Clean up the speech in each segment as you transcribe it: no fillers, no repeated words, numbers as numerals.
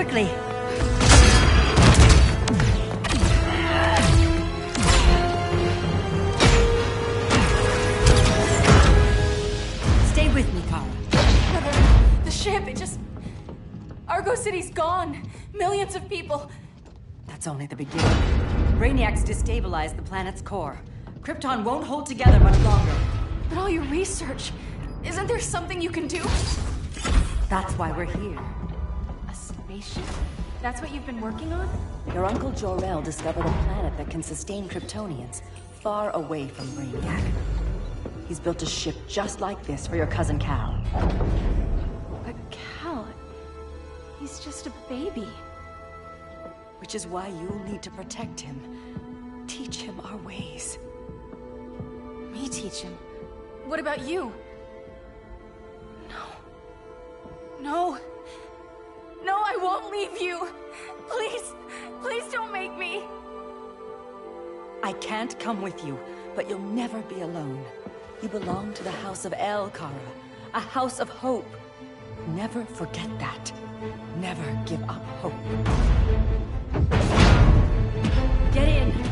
quickly. Stay with me, Kara. Mother, the ship, Argo City's gone. Millions of people. That's only the beginning. Brainiac's destabilized the planet's core. Krypton won't hold together much longer. But all your research, isn't there something you can do? That's why we're here. A spaceship? That's what you've been working on? Your uncle Jor-El discovered a planet that can sustain Kryptonians, far away from Brainiac. He's built a ship just like this for your cousin Cal. But Cal, he's just a baby. Which is why you'll need to protect him. Teach him our ways. Me teach him? What about you? No, I won't leave you. Please don't make me. I can't come with you, but you'll never be alone. You belong to the House of El, Kara. A house of hope. Never forget that. Never give up hope. Get in!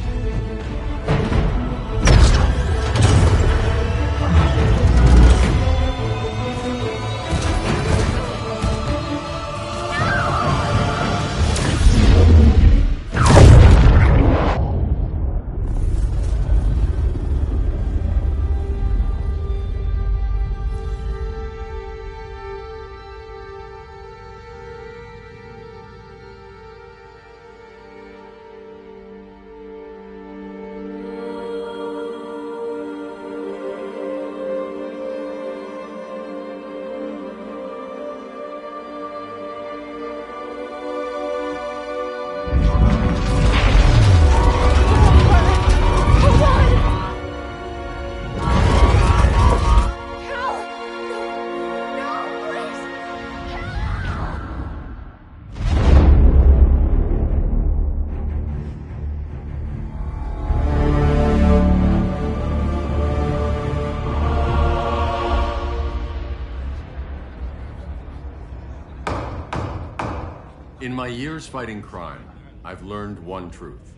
In my years fighting crime, I've learned one truth.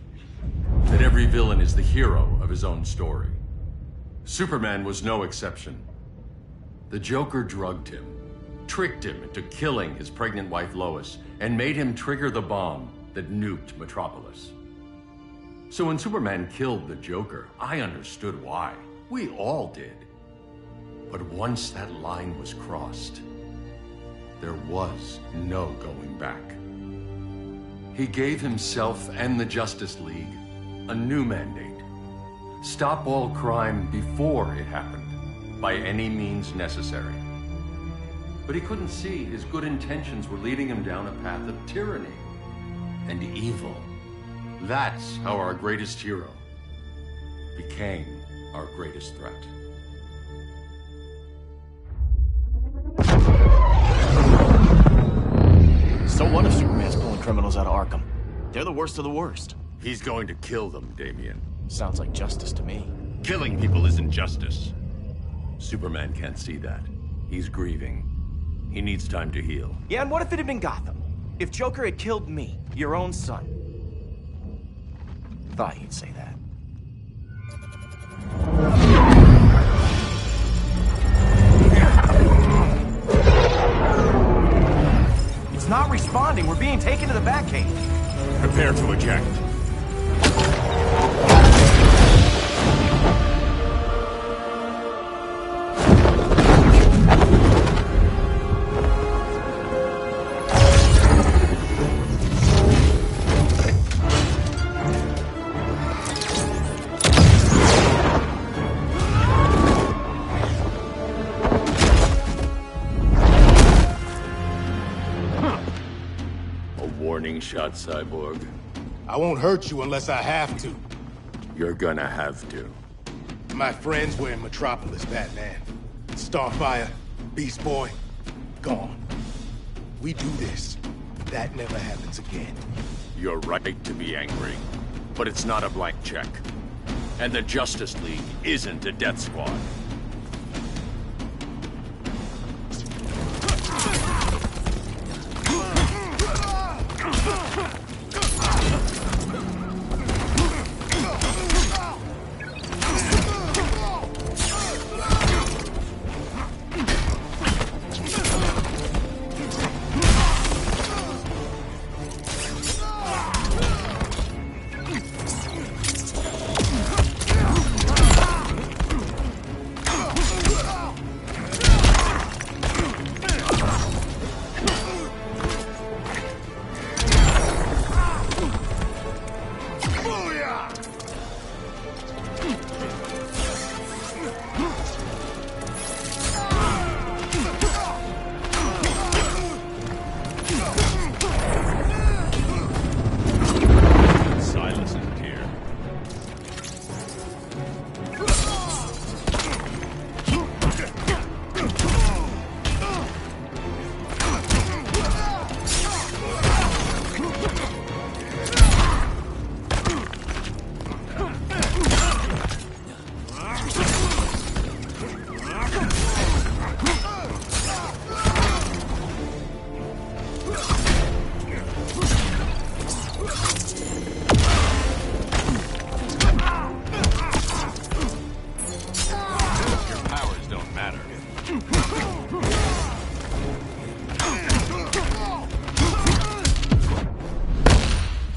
That every villain is the hero of his own story. Superman was no exception. The Joker drugged him, tricked him into killing his pregnant wife Lois, and made him trigger the bomb that nuked Metropolis. So when Superman killed the Joker, I understood why. We all did. But once that line was crossed, there was no going back. He gave himself and the Justice League a new mandate. Stop all crime before it happened, by any means necessary. But he couldn't see his good intentions were leading him down a path of tyranny and evil. That's how our greatest hero became our greatest threat. So what if Superman's pulling criminals out of Arkham? They're the worst of the worst. He's going to kill them, Damian. Sounds like justice to me. Killing people isn't justice. Superman can't see that. He's grieving. He needs time to heal. Yeah, and what if it had been Gotham? If Joker had killed me, your own son? Thought you'd say that. It's not responding. We're being taken to the Batcave. Prepare to eject. Warning shot, Cyborg. I won't hurt you unless I have to. You're gonna have to. My friends were in Metropolis, Batman. Starfire, Beast Boy, gone. We do this. That never happens again. You're right to be angry, but it's not a blank check. And the Justice League isn't a death squad.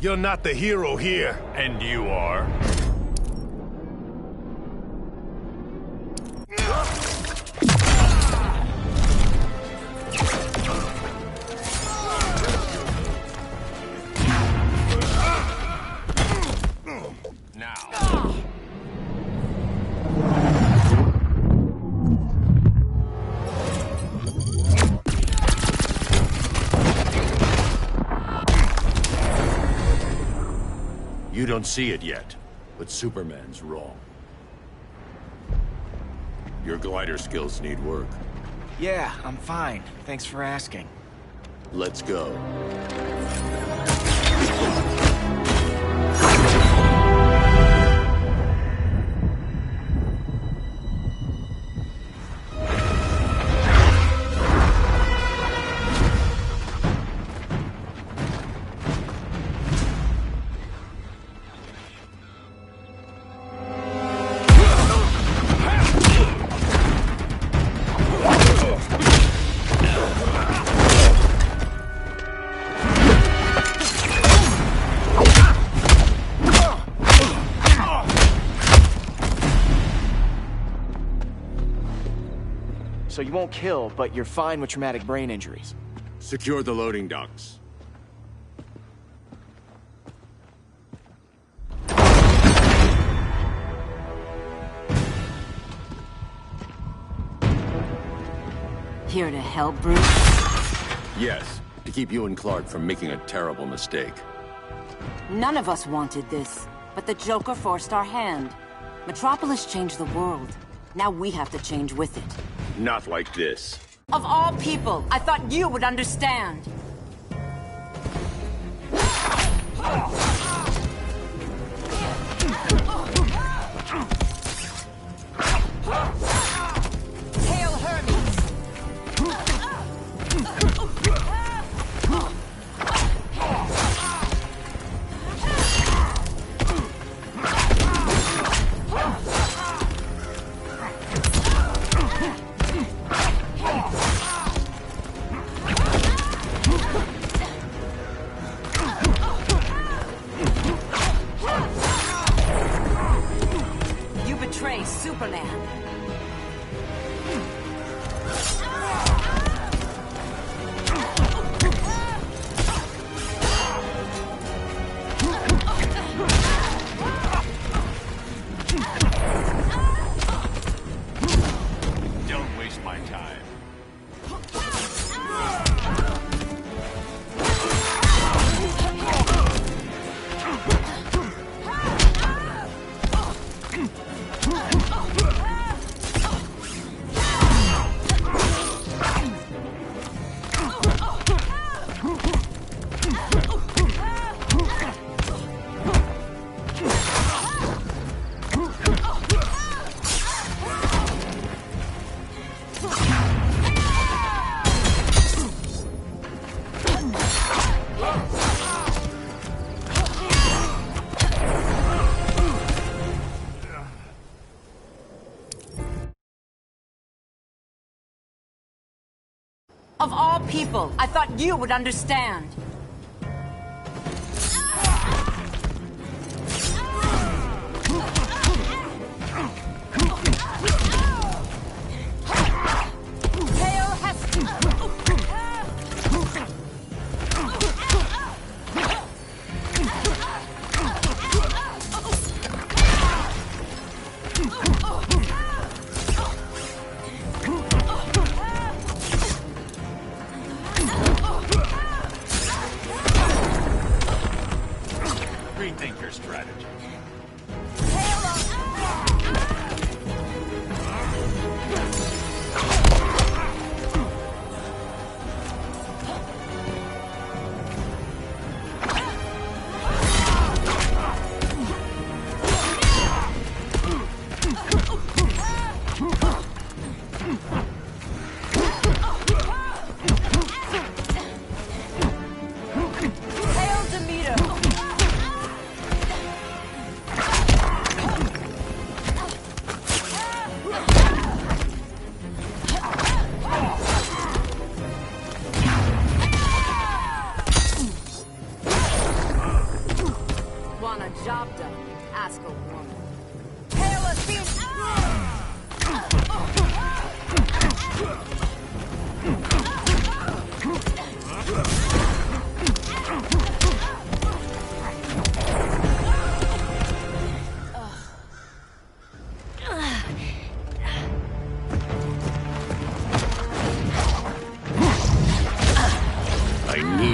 You're not the hero here. And you are? Now. You don't see it yet, but Superman's wrong. Your glider skills need work. Yeah, I'm fine. Thanks for asking. Let's go. So you won't kill, but you're fine with traumatic brain injuries. Secure the loading docks. Here to help, Bruce? Yes, to keep you and Clark from making a terrible mistake. None of us wanted this, but the Joker forced our hand. Metropolis changed the world. Now we have to change with it. Not like this. Of all people, I thought you would understand. Hail Hermes! You betray Superman. Don't waste my time. Of all people, I thought you would understand. Hail Heston! Rethink your strategy. Hail Demeter!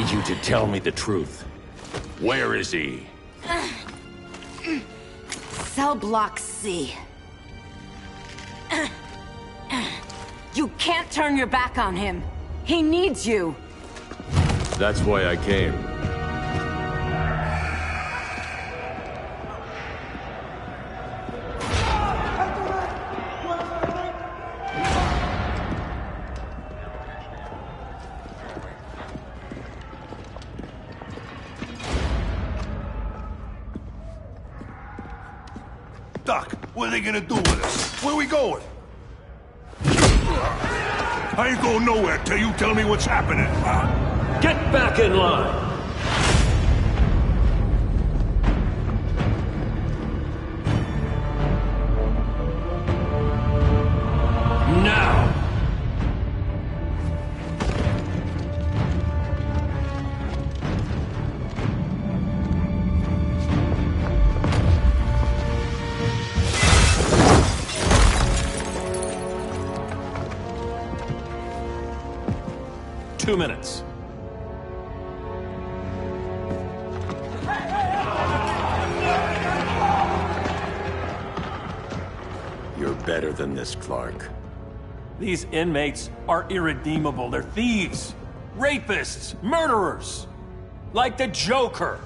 need you to tell me the truth. Where is he? Cell block C. You can't turn your back on him. He needs you. That's why I came. Doc, what are they gonna do with us? Where are we going? I ain't going nowhere till you tell me what's happening. Get back in line! Now! Two minutes. You're better than this, Clark. These inmates are irredeemable. They're thieves, rapists, murderers. Like the Joker.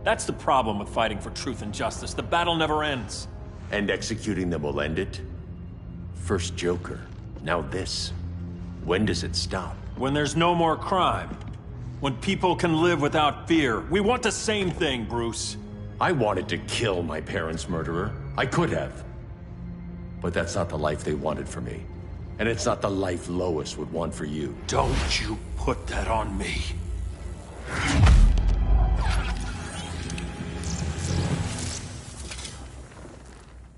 That's the problem with fighting for truth and justice. The battle never ends. And executing them will end it? First Joker, now this. When does it stop? When there's no more crime. When people can live without fear. We want the same thing, Bruce. I wanted to kill my parents' murderer. I could have. But that's not the life they wanted for me. And it's not the life Lois would want for you. Don't you put that on me.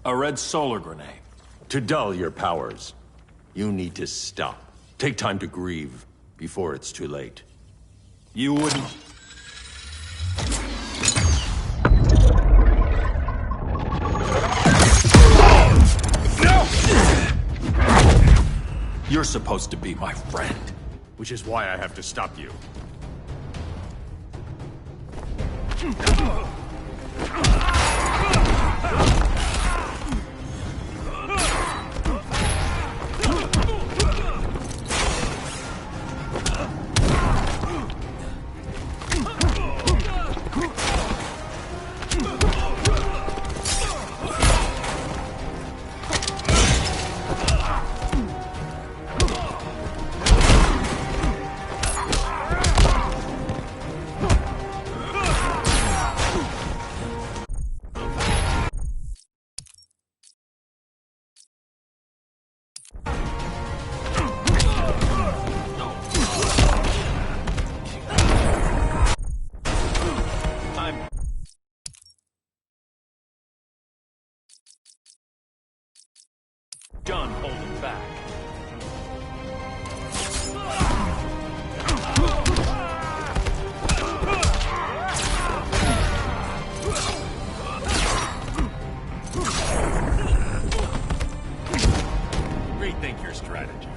A red solar grenade. To dull your powers, you need to stop. Take time to grieve before it's too late. You wouldn't... You're supposed to be my friend. Which is why I have to stop you. Done holding back. Rethink your strategy.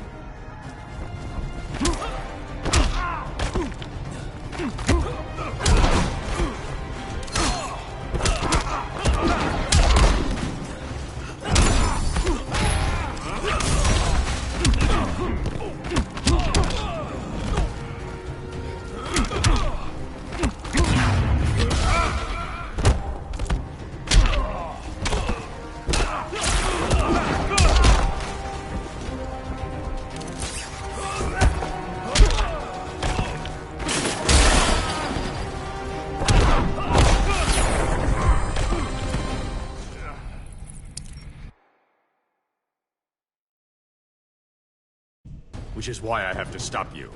Which is why I have to stop you.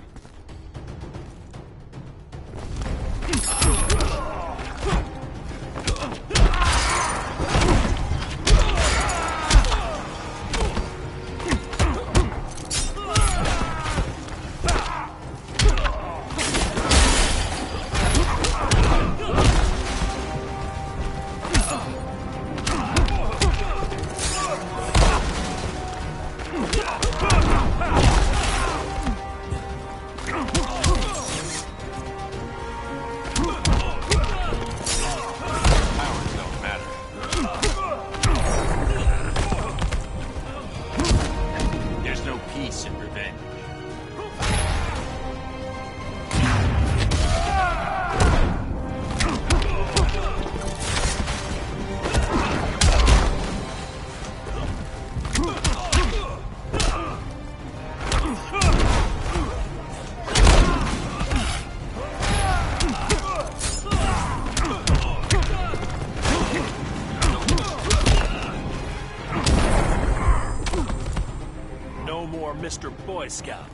innocent revenge. No more Mr. Boy Scout.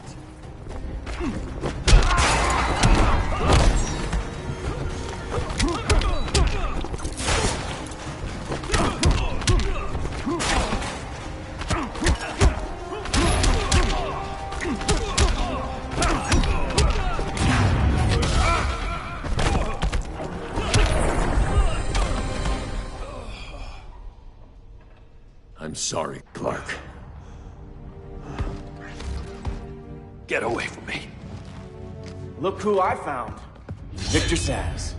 I'm sorry, Clark. Get away from me. Look who I found. Victor Zsasz.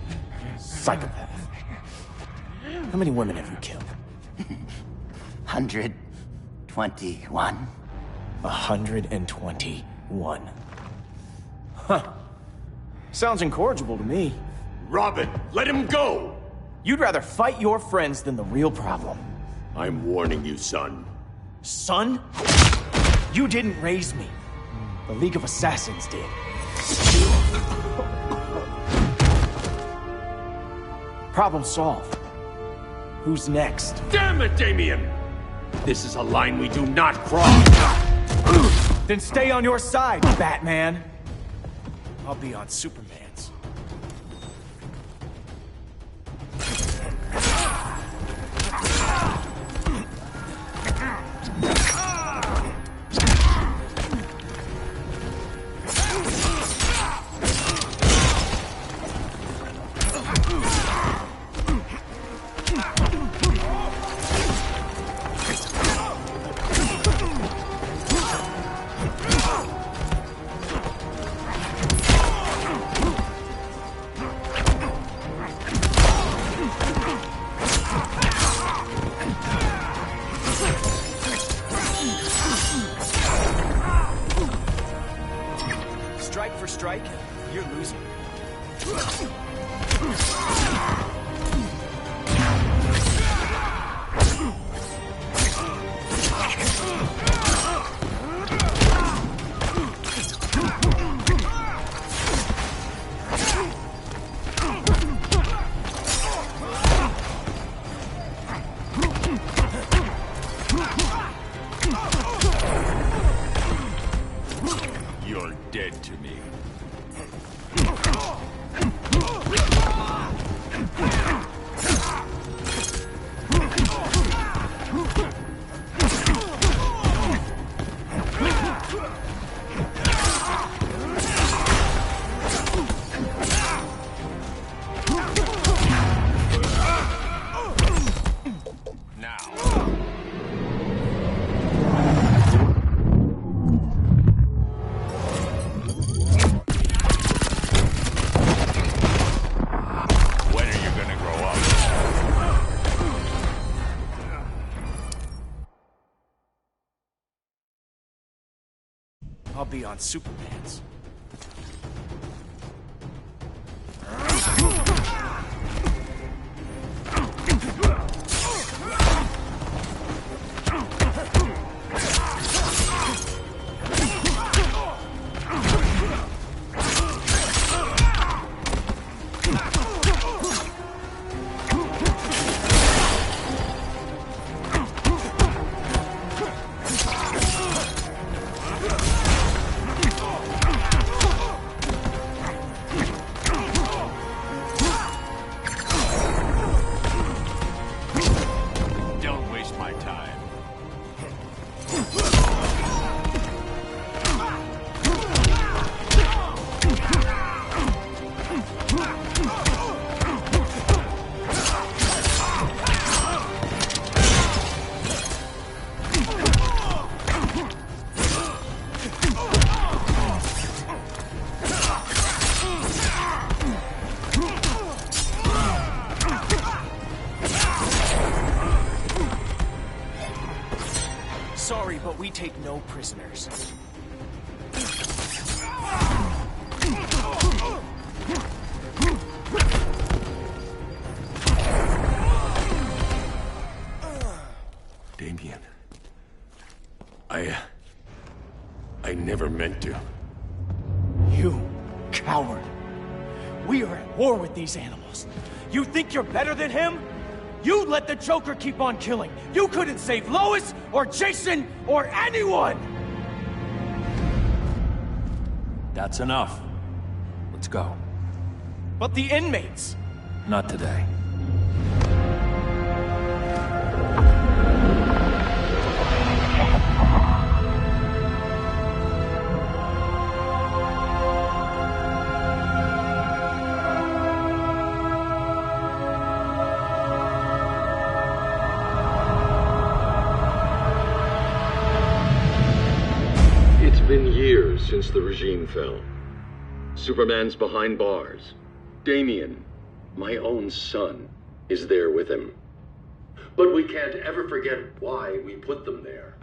Psychopath. How many women have you killed? 121. 121. Huh. Sounds incorrigible to me. Robin, let him go! You'd rather fight your friends than the real problem. I'm warning you, son. Son? You didn't raise me. The League of Assassins did. Problem solved. Who's next? Damn it, Damien! This is a line we do not cross! Then stay on your side, Batman. I'll be on Superman's. Strike for strike, you're losing. You're dead to me. I'll be on Superman's. Sorry, but we take no prisoners. I never meant to. You coward. We are at war with these animals. You think you're better than him? You let the Joker keep on killing. You couldn't save Lois, or Jason, or anyone! That's enough. Let's go. But the inmates! Not today. It's been years since the regime fell. Superman's behind bars. Damian, my own son, is there with him. But we can't ever forget why we put them there.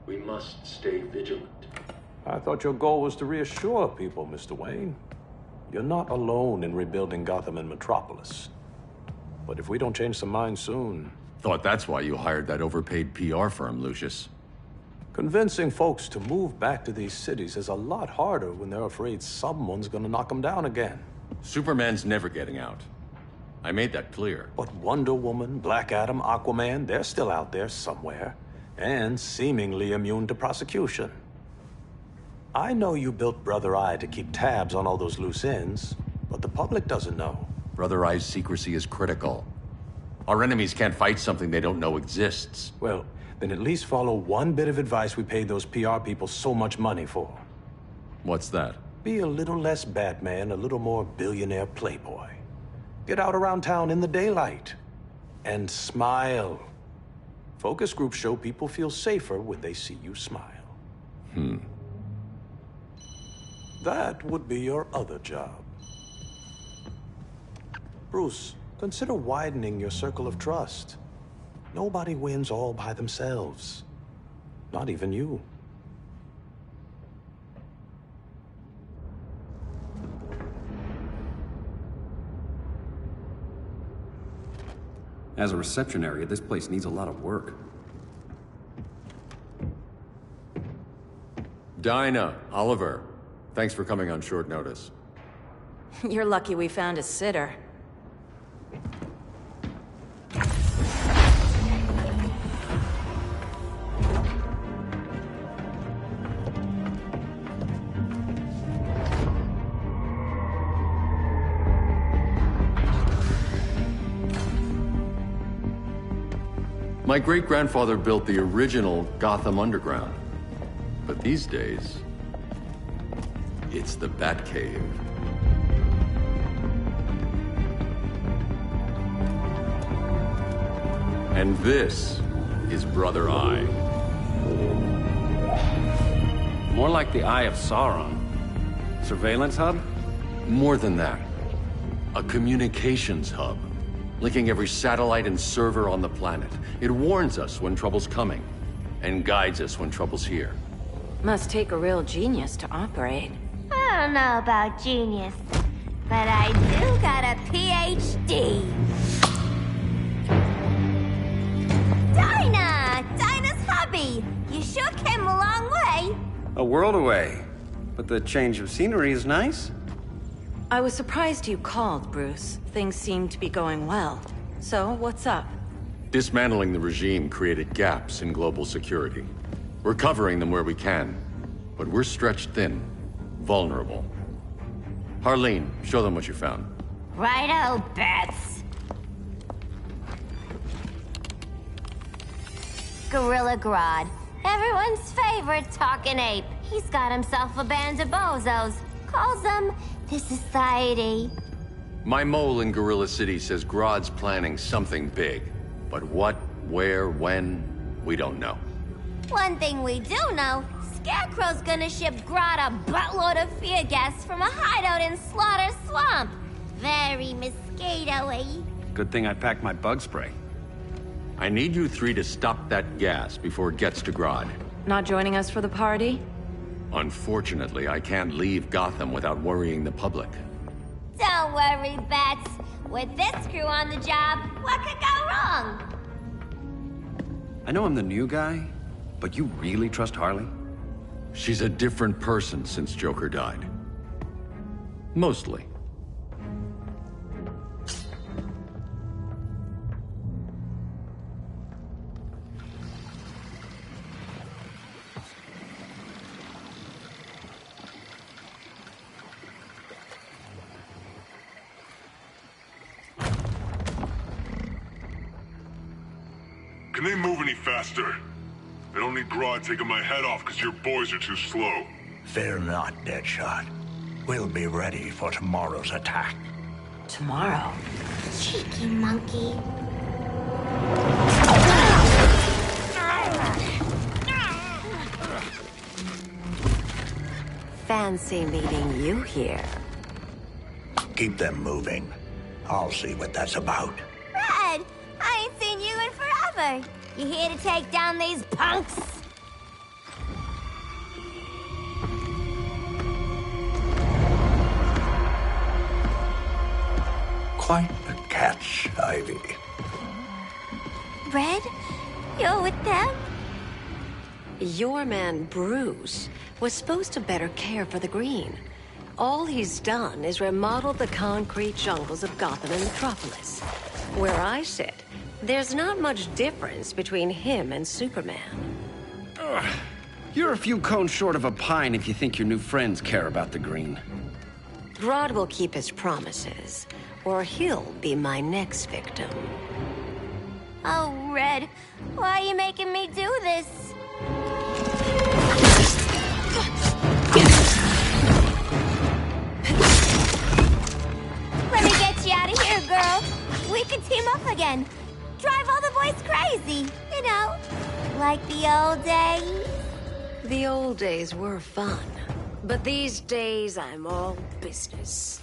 We must stay vigilant. I thought your goal was to reassure people, Mr. Wayne. You're not alone in rebuilding Gotham and Metropolis. But if we don't change some minds soon... Thought that's why you hired that overpaid PR firm, Lucius. Convincing folks to move back to these cities is a lot harder when they're afraid someone's gonna knock them down again. Superman's never getting out. I made that clear. But Wonder Woman, Black Adam, Aquaman, they're still out there somewhere. And seemingly immune to prosecution. I know you built Brother Eye to keep tabs on all those loose ends, but the public doesn't know. Brother Eye's secrecy is critical. Our enemies can't fight something they don't know exists. Well, then at least follow one bit of advice we paid those PR people so much money for. What's that? Be a little less Batman, a little more billionaire playboy. Get out around town in the daylight. And smile. Focus groups show people feel safer when they see you smile. That would be your other job. Bruce, consider widening your circle of trust. Nobody wins all by themselves. Not even you. As a reception area, this place needs a lot of work. Dinah, Oliver, thanks for coming on short notice. You're lucky we found a sitter. My great-grandfather built the original Gotham Underground. But these days, it's the Batcave. And this is Brother Eye. More like the Eye of Sauron. Surveillance hub? More than that. A communications hub. Linking every satellite and server on the planet. It warns us when trouble's coming, and guides us when trouble's here. Must take a real genius to operate. I don't know about genius, but I do got a PhD. Dinah's hubby! You sure came a long way. A world away. But the change of scenery is nice. I was surprised you called, Bruce. Things seem to be going well. So, what's up? Dismantling the regime created gaps in global security. We're covering them where we can, but we're stretched thin, vulnerable. Harleen, show them what you found. Righto, Bats. Gorilla Grodd. Everyone's favorite talking ape. He's got himself a band of bozos. Calls them the Society. My mole in Gorilla City says Grodd's planning something big. But what, where, when, we don't know. One thing we do know, Scarecrow's gonna ship Grodd a buttload of fear gas from a hideout in Slaughter Swamp. Very mosquito-y. Good thing I packed my bug spray. I need you three to stop that gas before it gets to Grodd. Not joining us for the party? Unfortunately, I can't leave Gotham without worrying the public. Don't worry, Bats. With this crew on the job, what could go wrong? I know I'm the new guy, but you really trust Harley? She's a different person since Joker died. Mostly. Can they move any faster? I don't need Grodd taking my head off because your boys are too slow. Fear not, Deadshot. We'll be ready for tomorrow's attack. Tomorrow? Cheeky monkey. Fancy meeting you here. Keep them moving. I'll see what that's about. Red, I ain't seen you in forever. You here to take down these punks? Quite a catch, Ivy. Red, you're with them? Your man, Bruce, was supposed to better care for the Green. All he's done is remodel the concrete jungles of Gotham and Metropolis. Where I sit, there's not much difference between him and Superman. You're a few cones short of a pine if you think your new friends care about the Green. Grodd will keep his promises, or he'll be my next victim. Oh, Red, why are you making me do this? Let me get you out of here, girl. We can team up again. Drive all the boys crazy, you know, like the old days. The old days were fun, but these days I'm all business.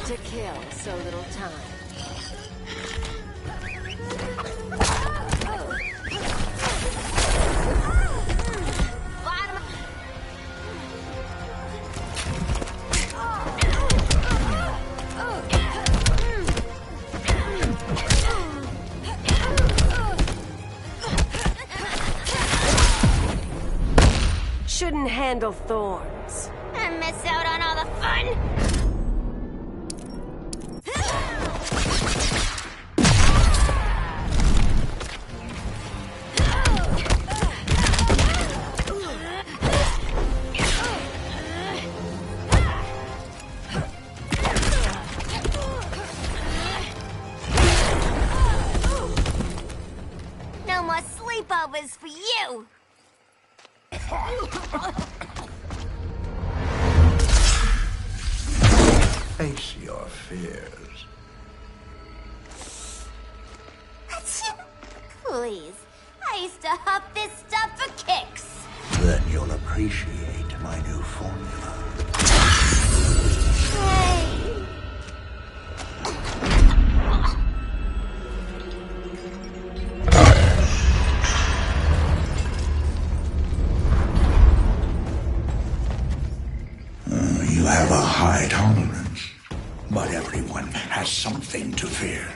To kill so little time. Shouldn't handle thorns. And miss out on all the fun. No more sleepovers for you. Face your fears. Please, I used to huff this stuff for kicks. Then you'll appreciate my new formula. Hey. You have a high tolerance, but everyone has something to fear.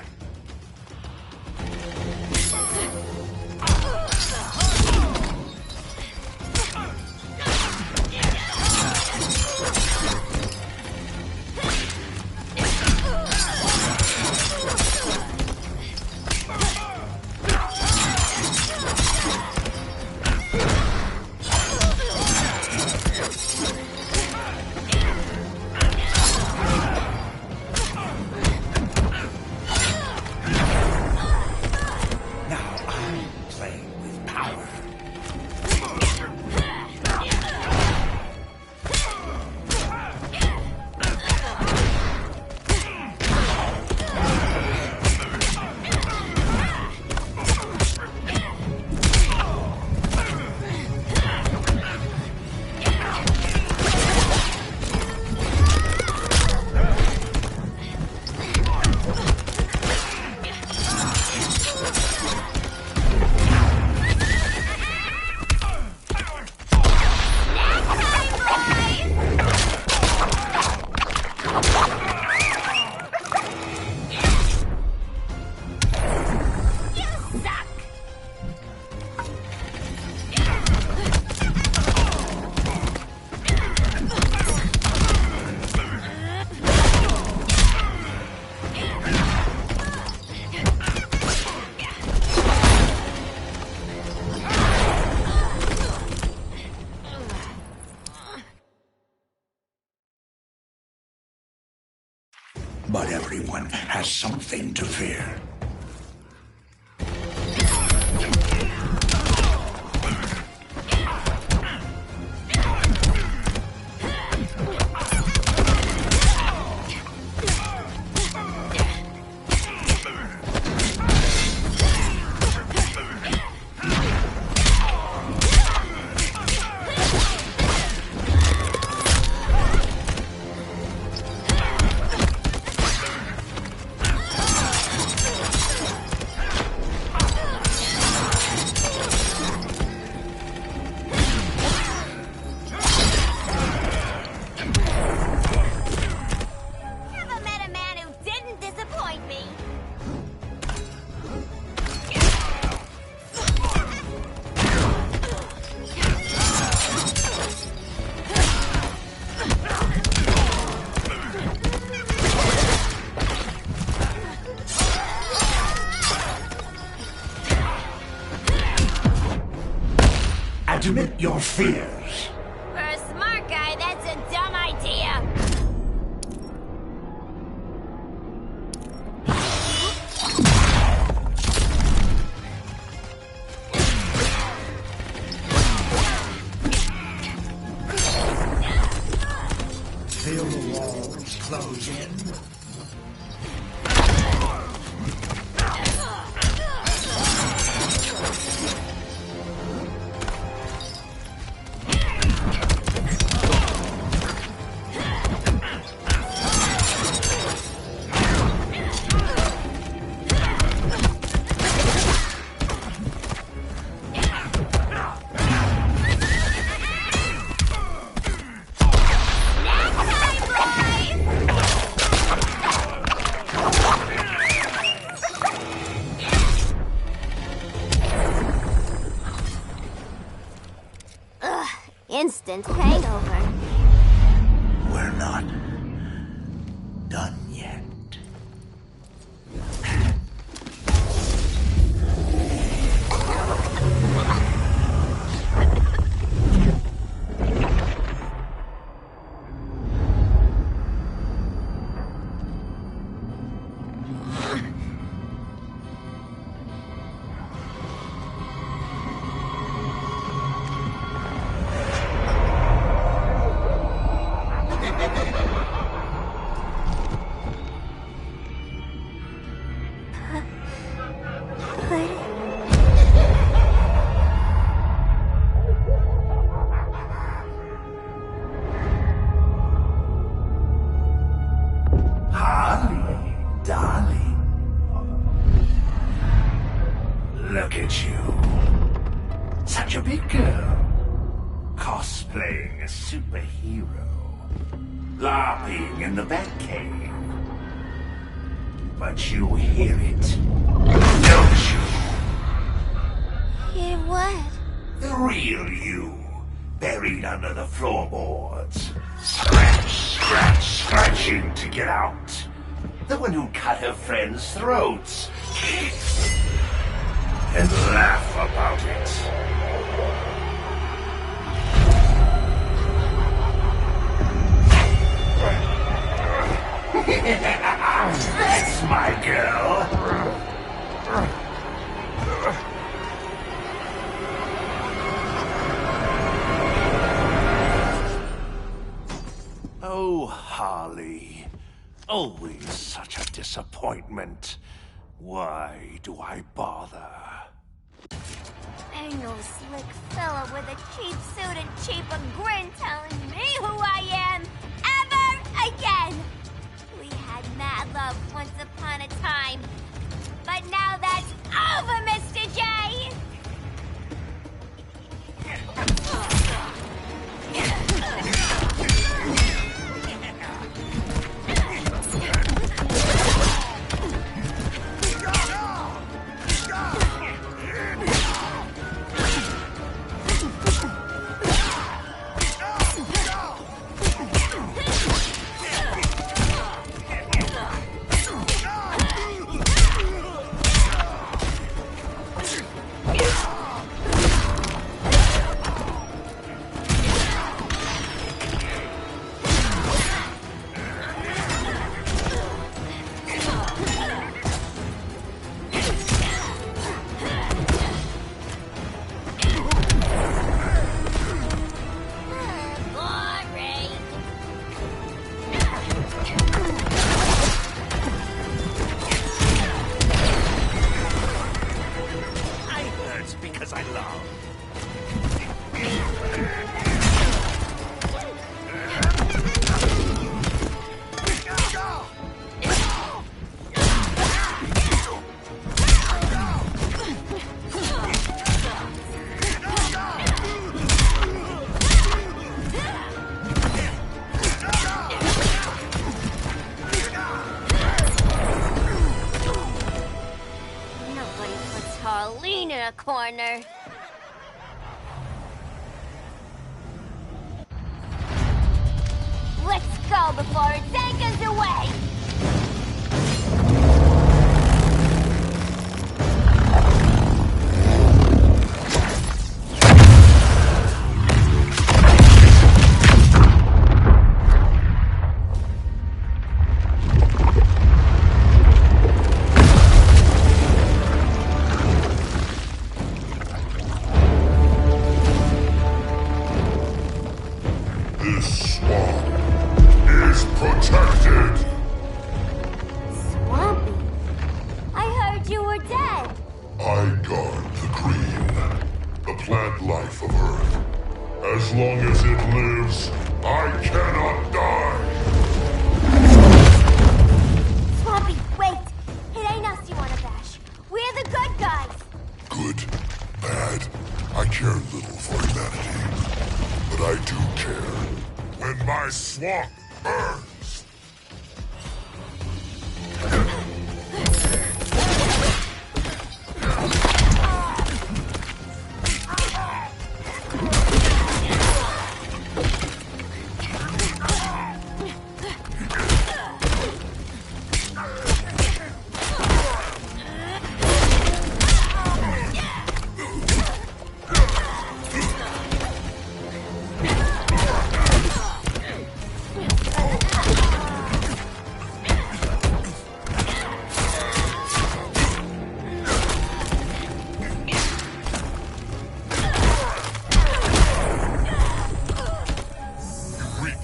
but everyone has something to fear. Admit your fears. For a smart guy, that's a dumb idea. Feel the walls close in. Instant hangover. We're not done yet. Look at you. Such a big girl. Cosplaying a superhero. LARPing in the Batcave. But you hear it, don't you? Hear what? The real you, buried under the floorboards. Scratch, scratch, scratching to get out. The one who cut her friends' throats. And laugh about it. That's my girl. Oh, Harley. Always such a disappointment. Why do I bother? Ain't no slick fella with a cheap suit and cheaper grin telling me who I am ever again. We had mad love once upon a time, but now that's over, Mr. J. I hurt because I love. Nobody puts Harleen in a corner. Let's go before it takes us away! This swamp is protected. Swampy? I heard you were dead. I guard the green, the plant life of Earth. As long as it lives, I cannot die. Swampy, wait! It ain't us you wanna bash. We're the good guys. Good, bad, I care little for humanity. But I do care when my swamp burns.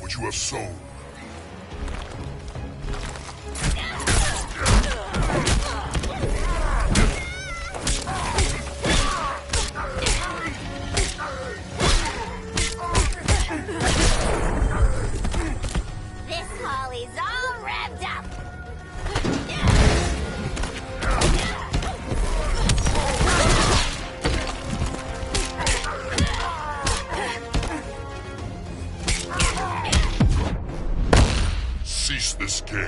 You have sown. This Holly's all revved up. Cease this game.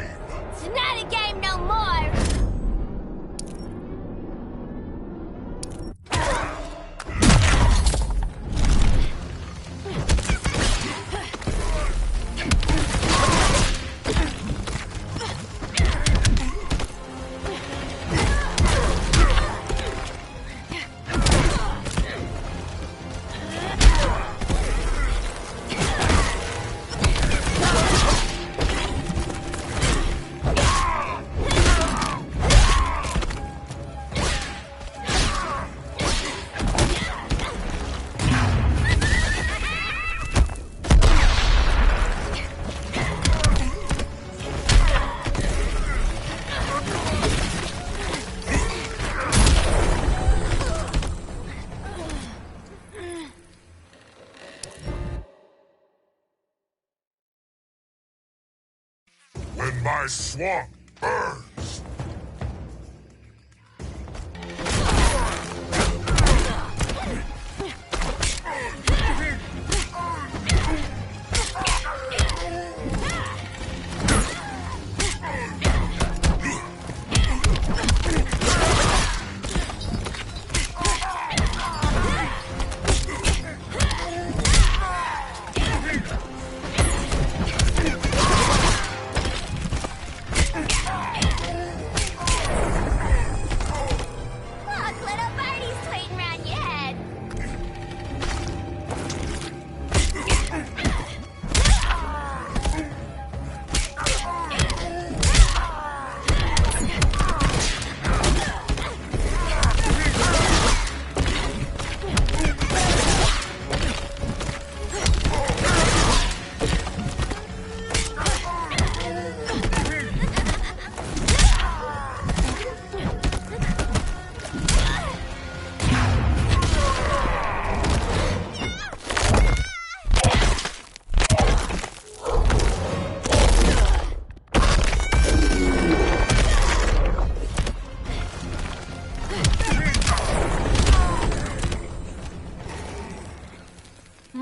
It's not a game no more. When my swamp burns.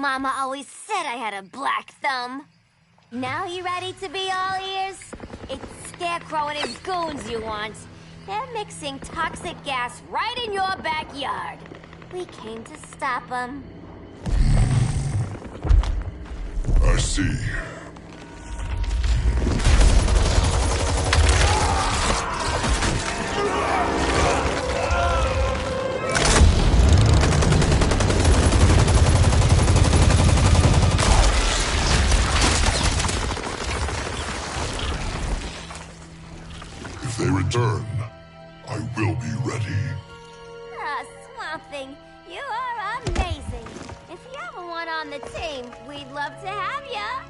Mama always said I had a black thumb. Now you ready to be all ears? It's Scarecrow and his goons you want. They're mixing toxic gas right in your backyard. We came to stop them. I see. If they return, I will be ready. Ah, Swamp Thing, you are amazing. If you ever want on the team, we'd love to have ya.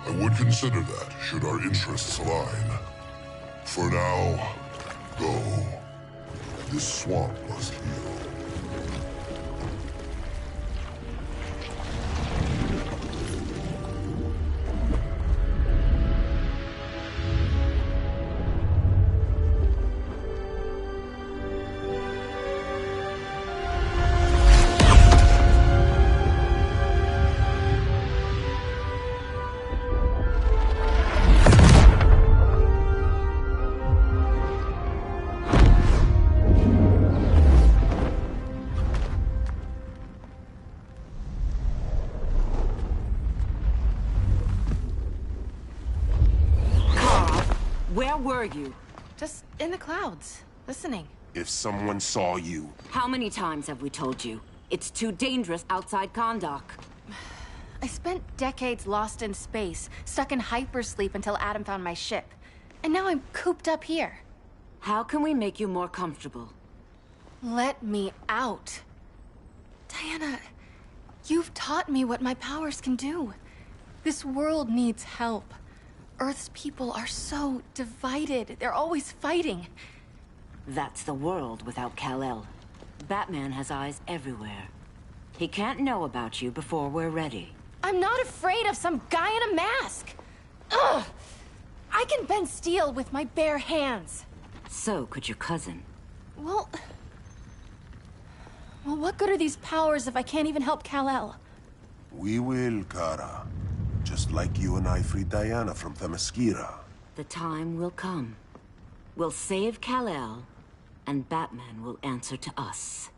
I would consider that, should our interests align. For now, go. This swamp must heal. Where were you? Just in the clouds, listening. If someone saw you... How many times have we told you? It's too dangerous outside Kahndaq. I spent decades lost in space, stuck in hypersleep until Adam found my ship. And now I'm cooped up here. How can we make you more comfortable? Let me out. Diana, you've taught me what my powers can do. This world needs help. Earth's people are so divided. They're always fighting. That's the world without Kal-El. Batman has eyes everywhere. He can't know about you before we're ready. I'm not afraid of some guy in a mask. Ugh! I can bend steel with my bare hands. So could your cousin. Well, what good are these powers if I can't even help Kal-El? We will, Kara. Just like you and I freed Diana from Themyscira. The time will come. We'll save Kal-El, and Batman will answer to us.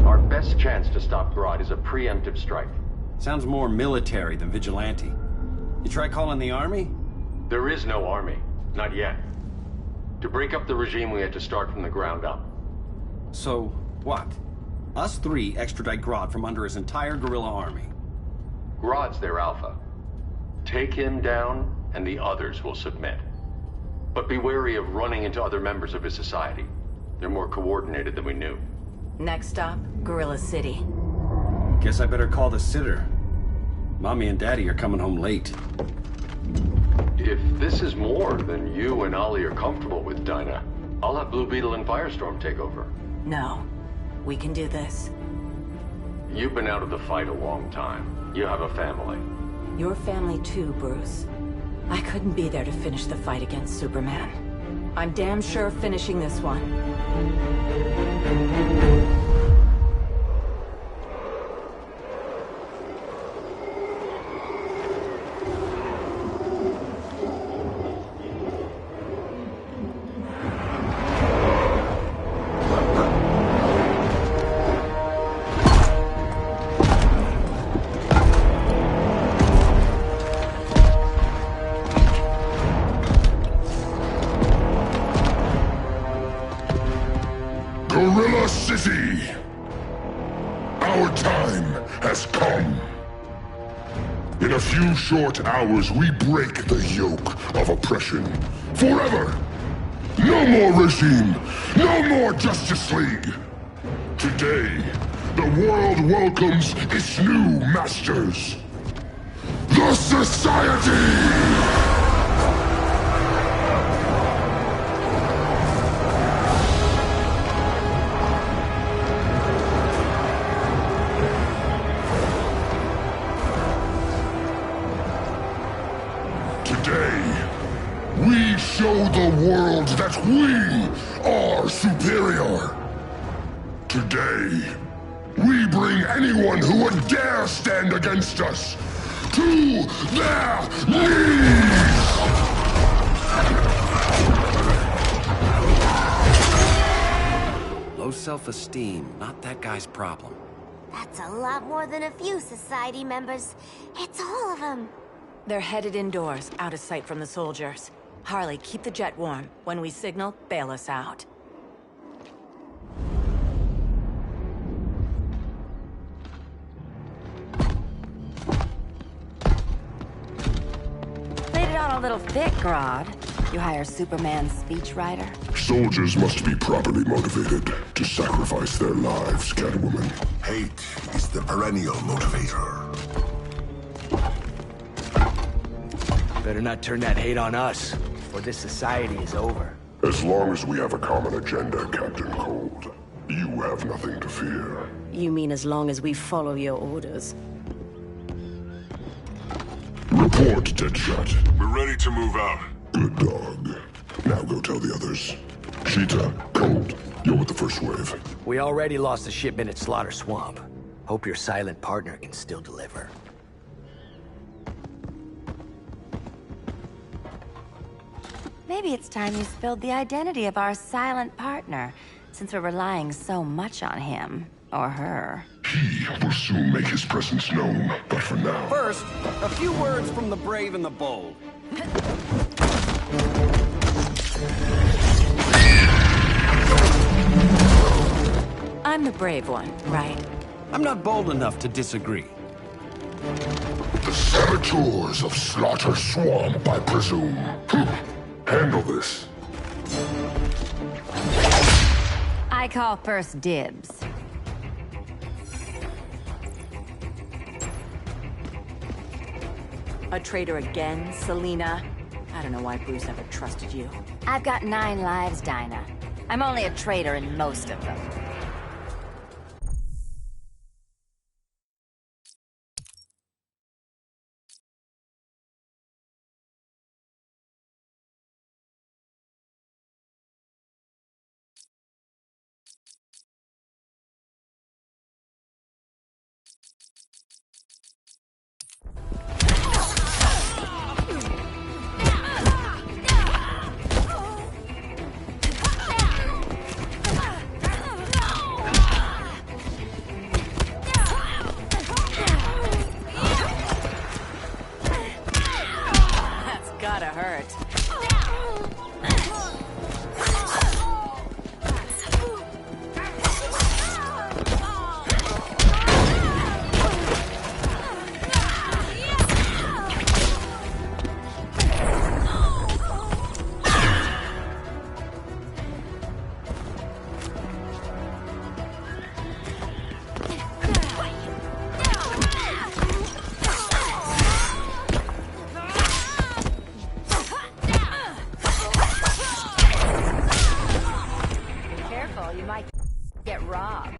Our best chance to stop Grodd is a preemptive strike. Sounds more military than vigilante. You try calling the army? There is no army. Not yet. To break up the regime, we had to start from the ground up. So, what? Us three extradite Grodd from under his entire guerrilla army. Grodd's their alpha. Take him down, and the others will submit. But be wary of running into other members of his society. They're more coordinated than we knew. Next stop, Gorilla City. Guess I better call the sitter. Mommy and Daddy are coming home late. If this is more than you and Ollie are comfortable with, Dinah, I'll have Blue Beetle and Firestorm take over. No. We can do this. You've been out of the fight a long time. You have a family. Your family too, Bruce. I couldn't be there to finish the fight against Superman. I'm damn sure finishing this one. Gorilla City! Our time has come. In a few short hours, we break the yoke of oppression. Forever! No more regime! No more Justice League! Today, the world welcomes its new masters. The Society! Today, we show the world that we are superior. Today, we bring anyone who would dare stand against us to their knees! Low self-esteem, not that guy's problem. That's a lot more than a few society members. It's all of them. They're headed indoors, out of sight from the soldiers. Harley, keep the jet warm. When we signal, bail us out. Played it on a little thick, Grodd. You hire Superman's speechwriter? Soldiers must be properly motivated to sacrifice their lives, Catwoman. Hate is the perennial motivator. Better not turn that hate on us, or this society is over. As long as we have a common agenda, Captain Cold, you have nothing to fear. You mean as long as we follow your orders? Report, Deadshot. We're ready to move out. Good dog. Now go tell the others. Cheetah, Cold, you're with the first wave. We already lost a shipment at Slaughter Swamp. Hope your silent partner can still deliver. Maybe it's time you spilled the identity of our silent partner, since we're relying so much on him. Or her. He will soon make his presence known, but for now... First, a few words from the brave and the bold. I'm the brave one, right? I'm not bold enough to disagree. The saboteurs of Slaughter Swamp, I presume. Handle this. I call first dibs. A traitor again, Selina? I don't know why Bruce ever trusted you. I've got 9 lives, Dinah. I'm only a traitor in most of them. Gotta hurt. You might get robbed.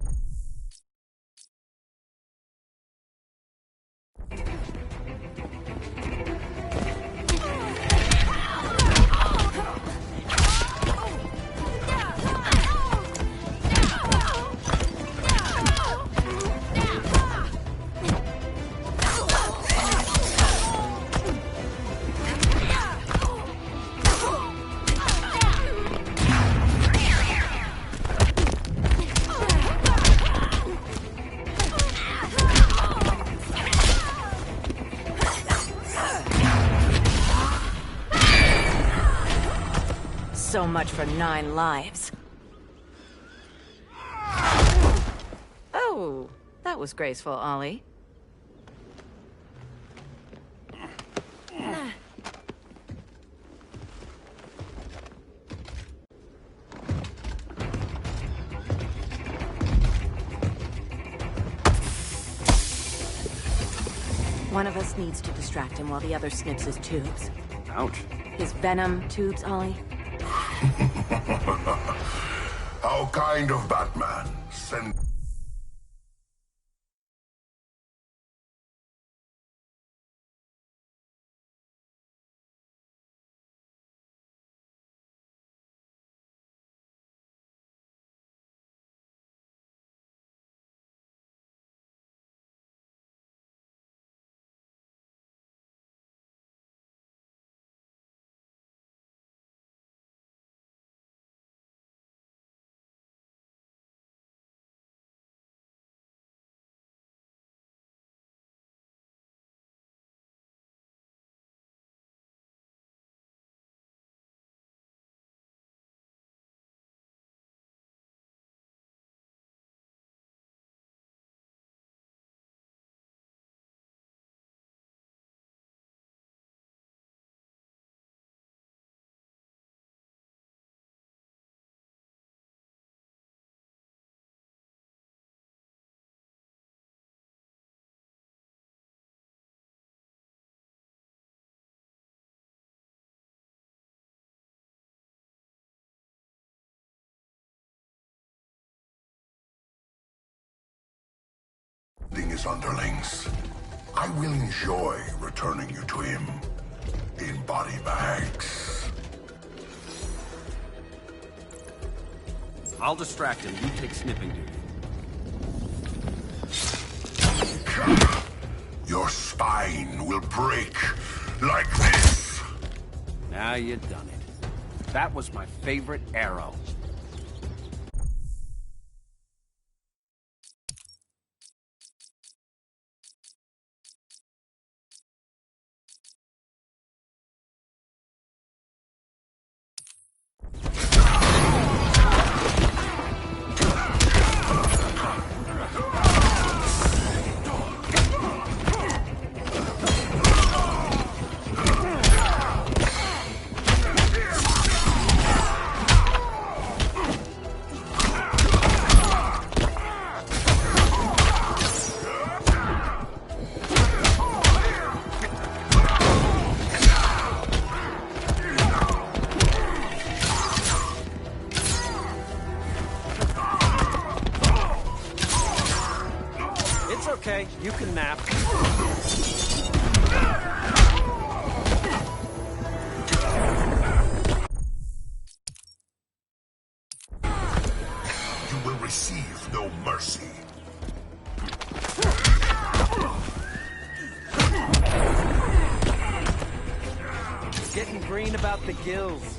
So much for 9 lives. Oh, that was graceful, Ollie. One of us needs to distract him while the other snips his tubes. Ouch. His venom tubes, Ollie. How kind of Batman. Send... his underlings. I will enjoy returning you to him in body bags. I'll distract him. You take snipping duty. Your spine will break like this. Now you've done it. That was my favorite arrow. Okay, you can nap. You will receive no mercy. Getting green about the gills.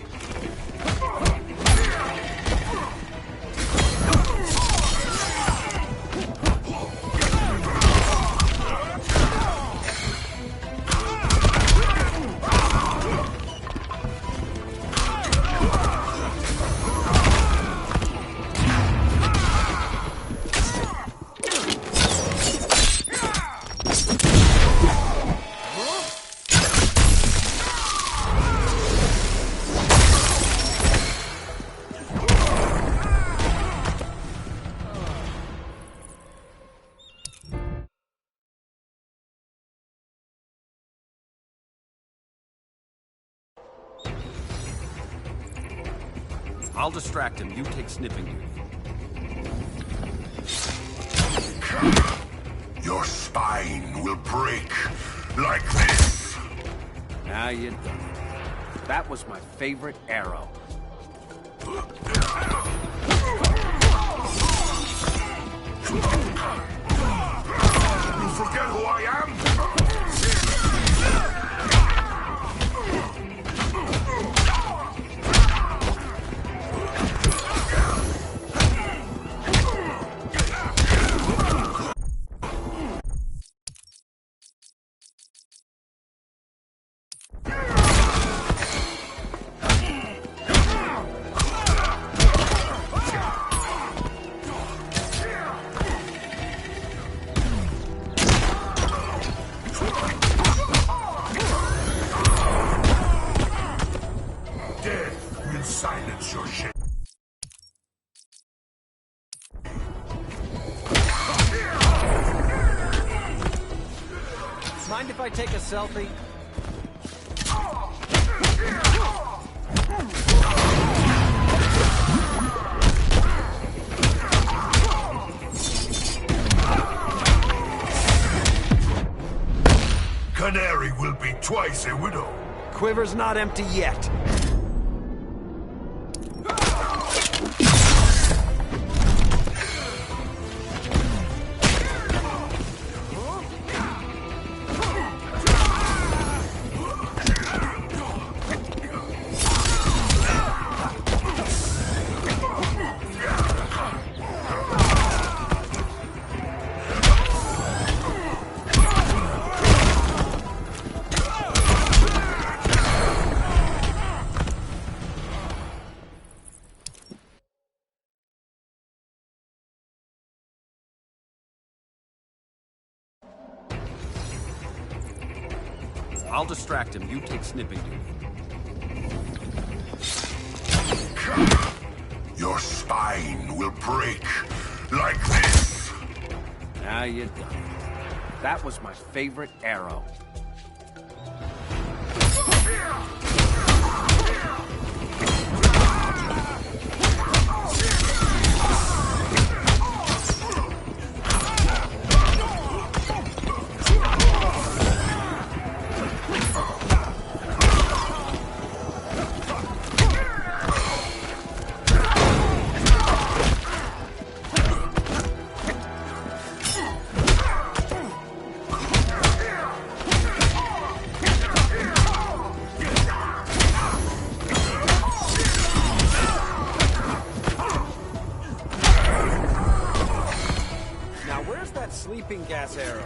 I'll distract him. You take snipping duty. Your spine will break like this. Now you've done it. That was my favorite arrow. You forget who I am? Silence your shit. Mind if I take a selfie? Canary will be twice a widow. Quiver's not empty yet. I'll distract him. You take snipping duty. Your spine will break like this. Now you've done it. That was my favorite arrow. that sleeping gas arrow?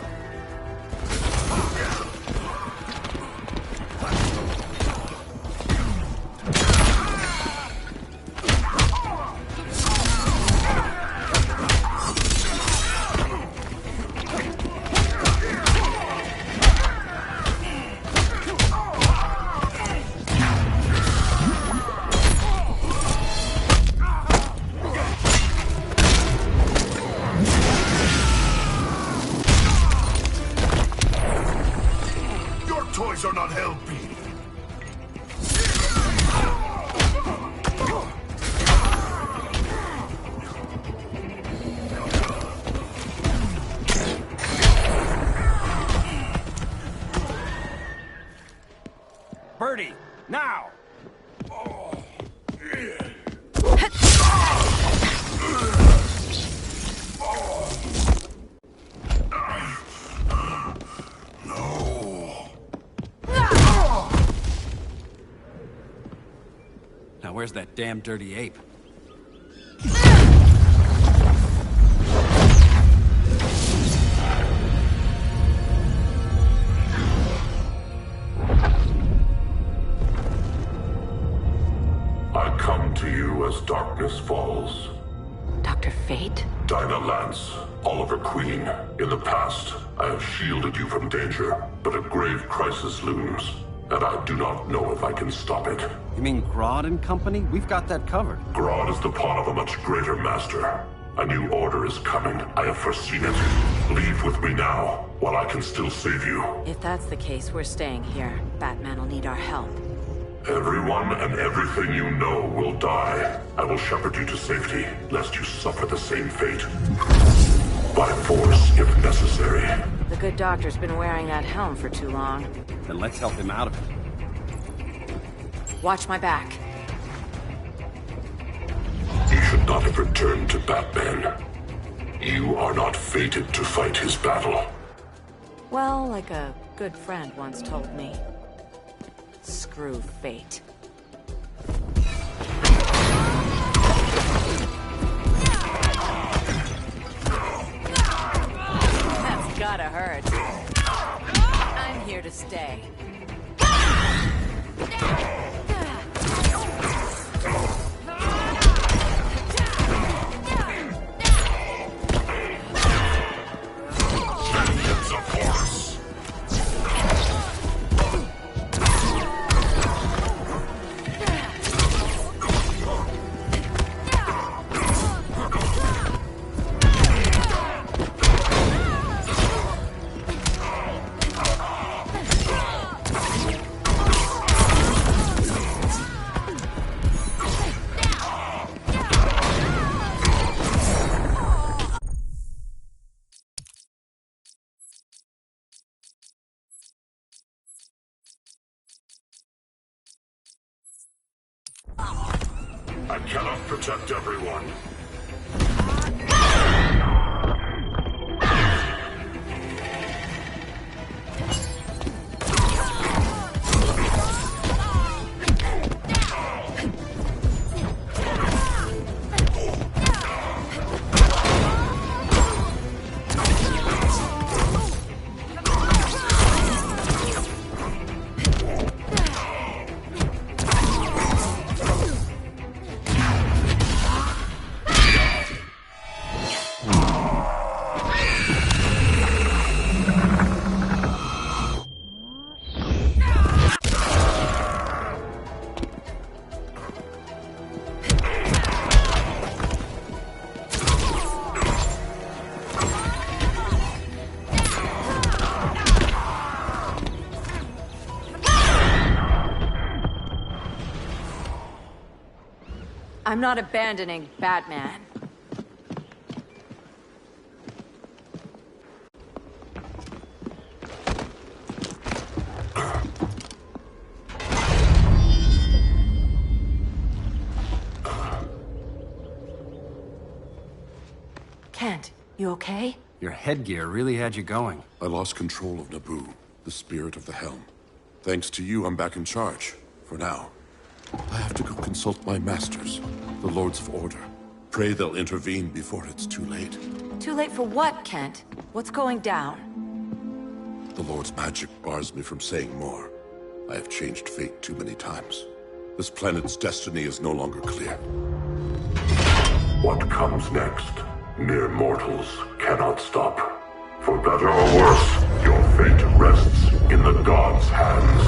Toys are not hell-beat. Birdie, now! Now where's that damn dirty ape? I come to you as darkness falls. Dr. Fate? Dinah Lance, Oliver Queen. In the past, I have shielded you from danger, but a grave crisis looms, and I do not know if I can stop it. You mean Grodd and company? We've got that covered. Grodd is the pawn of a much greater master. A new order is coming. I have foreseen it. Leave with me now, while I can still save you. If that's the case, we're staying here. Batman will need our help. Everyone and everything you know will die. I will shepherd you to safety, lest you suffer the same fate. By force, if necessary. The good doctor's been wearing that helm for too long. Then let's help him out of it. Watch my back. He should not have returned to Batman. You are not fated to fight his battle. Well, like a good friend once told me. Screw fate. That's gotta hurt. I'm here to stay. I cannot protect everyone. I'm not abandoning Batman. Kent, you okay? Your headgear really had you going. I lost control of Naboo, the spirit of the helm. Thanks to you, I'm back in charge. For now. I have to go consult my masters, the Lords of Order. Pray they'll intervene before it's too late. Too late for what, Kent? What's going down? The Lord's magic bars me from saying more. I have changed fate too many times. This planet's destiny is no longer clear. What comes next, mere mortals cannot stop. For better or worse, your fate rests in the gods' hands.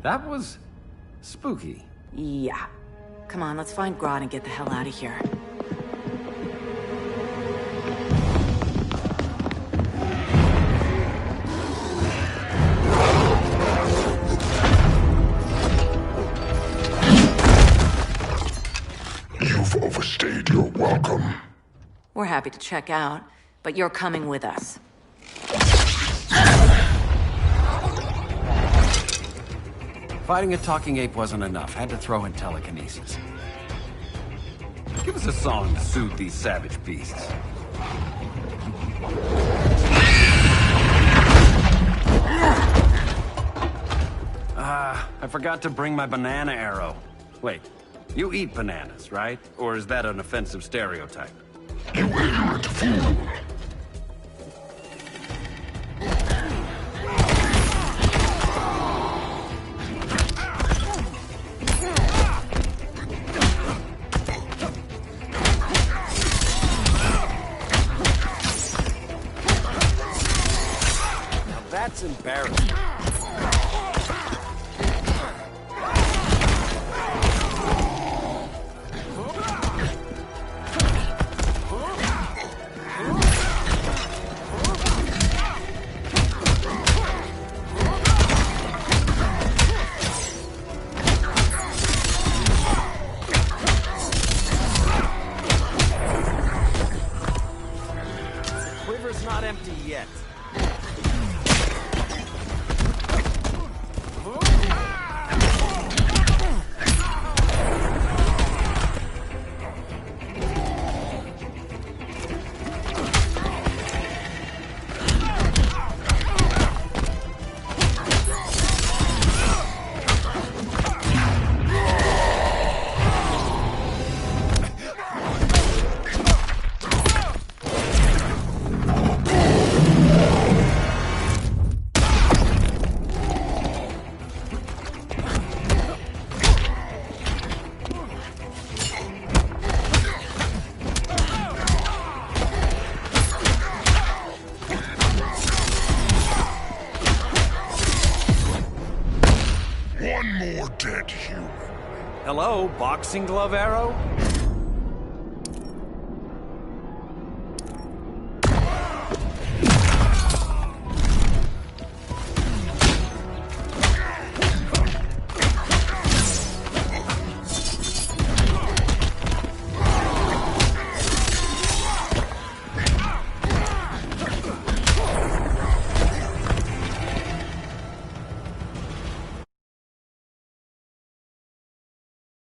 That was spooky. Yeah. Come on, let's find Grodd and get the hell out of here. You've overstayed your welcome. We're happy to check out, but you're coming with us. Fighting a talking ape wasn't enough. Had to throw in telekinesis. Give us a song to soothe these savage beasts. I forgot to bring my banana arrow. Wait, you eat bananas, right? Or is that an offensive stereotype? You ignorant fool! Now that's embarrassing. Quiver's not empty yet. One more dead human. Hello, boxing glove arrow?